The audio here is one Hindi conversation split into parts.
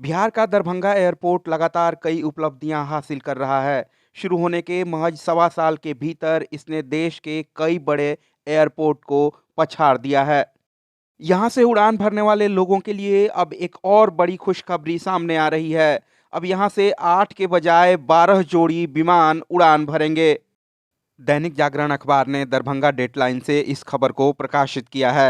बिहार का दरभंगा एयरपोर्ट लगातार कई उपलब्धियां हासिल कर रहा है। शुरू होने के महज सवा साल के भीतर इसने देश के कई बड़े एयरपोर्ट को पछाड़ दिया है। यहां से उड़ान भरने वाले लोगों के लिए अब एक और बड़ी खुशखबरी सामने आ रही है। अब यहां से 8 के बजाय 12 जोड़ी विमान उड़ान भरेंगे। दैनिक जागरण अखबार ने दरभंगा डेडलाइन से इस खबर को प्रकाशित किया है।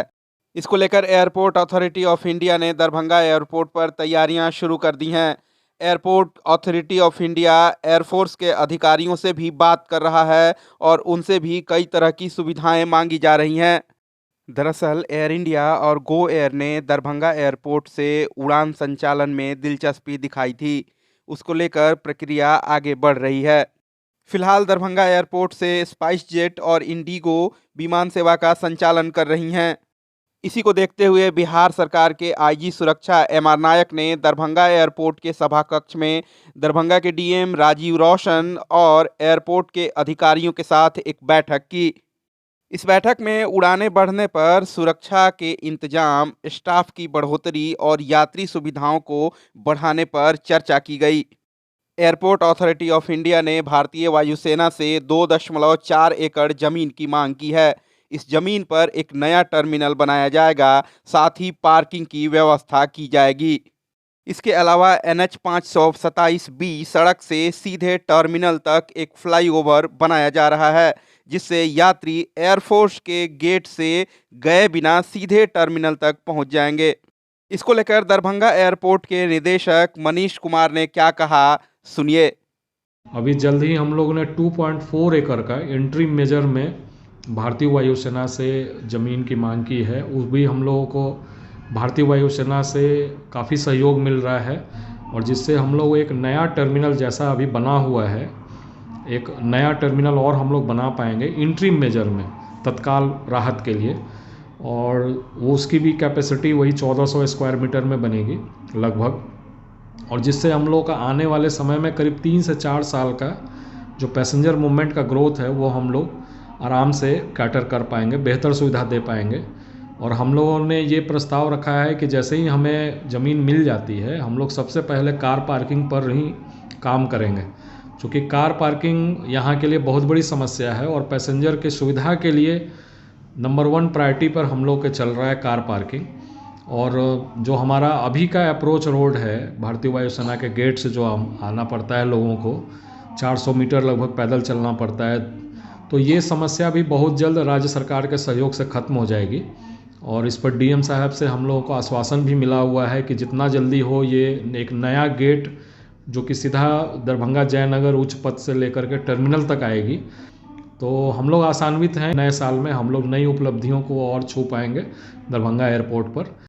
इसको लेकर एयरपोर्ट अथॉरिटी ऑफ इंडिया ने दरभंगा एयरपोर्ट पर तैयारियां शुरू कर दी हैं। Airport authority of India air force के अधिकारियों से भी बात कर रहा है और उनसे भी कई तरह की सुविधाएं मांगी जा रही हैं। दरअसल एयर इंडिया और गो एयर ने दरभंगा एयरपोर्ट से उड़ान संचालन में दिलचस्पी दिखाई थी। उसको लेकर प्रक्रिया आगे बढ़ रही है। फिलहाल दरभंगा एयरपोर्ट से स्पाइस जेट और इंडिगो विमान सेवा का संचालन कर रही हैं। इसी को देखते हुए बिहार सरकार के आईजी सुरक्षा एमआर नायक ने दरभंगा एयरपोर्ट के सभा कक्ष में दरभंगा के डीएम राजीव रोशन और एयरपोर्ट के अधिकारियों के साथ एक बैठक की। इस बैठक में उड़ानें बढ़ने पर सुरक्षा के इंतजाम, स्टाफ की बढ़ोतरी और यात्री सुविधाओं को बढ़ाने पर चर्चा की गई। एयरपोर्ट अथॉरिटी ऑफ इंडिया ने भारतीय वायुसेना से 2.4 एकड़ जमीन की मांग की है। इस जमीन पर एक नया टर्मिनल बनाया जाएगा, साथ ही पार्किंग की व्यवस्था की जाएगी। इसके अलावा NH 527B सड़क से सीधे टर्मिनल तक एक फ्लाईओवर बनाया जा रहा है, जिससे यात्री एयरफोर्स के गेट से गए बिना सीधे टर्मिनल तक पहुंच जाएंगे। इसको लेकर दरभंगा एयरपोर्ट के निदेशक मनीष कुमार ने क्या कहा, सुनिए। अभी जल्द ही हम लोगों ने 2.4 एकड़ का इंटरिम मेजर में भारतीय वायुसेना से ज़मीन की मांग की है। उस भी हम लोगों को भारतीय वायुसेना से काफ़ी सहयोग मिल रहा है और जिससे हम लोग एक नया टर्मिनल जैसा अभी बना हुआ है, एक नया टर्मिनल और हम लोग बना पाएंगे इंटरिम मेजर में, तत्काल राहत के लिए। और वो उसकी भी कैपेसिटी वही 1400 स्क्वायर मीटर में बनेगी लगभग, और जिससे हम लोग का आने वाले समय में करीब 3 से 4 साल का जो पैसेंजर मूवमेंट का ग्रोथ है वो हम लोग आराम से कैटर कर पाएंगे, बेहतर सुविधा दे पाएंगे। और हम लोगों ने ये प्रस्ताव रखा है कि जैसे ही हमें ज़मीन मिल जाती है, हम लोग सबसे पहले कार पार्किंग पर ही काम करेंगे, क्योंकि कार पार्किंग यहाँ के लिए बहुत बड़ी समस्या है और पैसेंजर की सुविधा के लिए नंबर 1 प्रायोरिटी पर हम लोग के चल रहा है कार पार्किंग। और जो हमारा अभी का अप्रोच रोड है भारतीय वायुसेना के गेट से जो आना पड़ता है लोगों को, 400 मीटर लगभग पैदल चलना पड़ता है, तो ये समस्या भी बहुत जल्द राज्य सरकार के सहयोग से ख़त्म हो जाएगी। और इस पर डीएम साहब से हम लोगों को आश्वासन भी मिला हुआ है कि जितना जल्दी हो ये एक नया गेट जो कि सीधा दरभंगा जयनगर उच्च पथ से लेकर के टर्मिनल तक आएगी, तो हम लोग आशान्वित हैं नए साल में हम लोग नई उपलब्धियों को और छू पाएंगे दरभंगा एयरपोर्ट पर।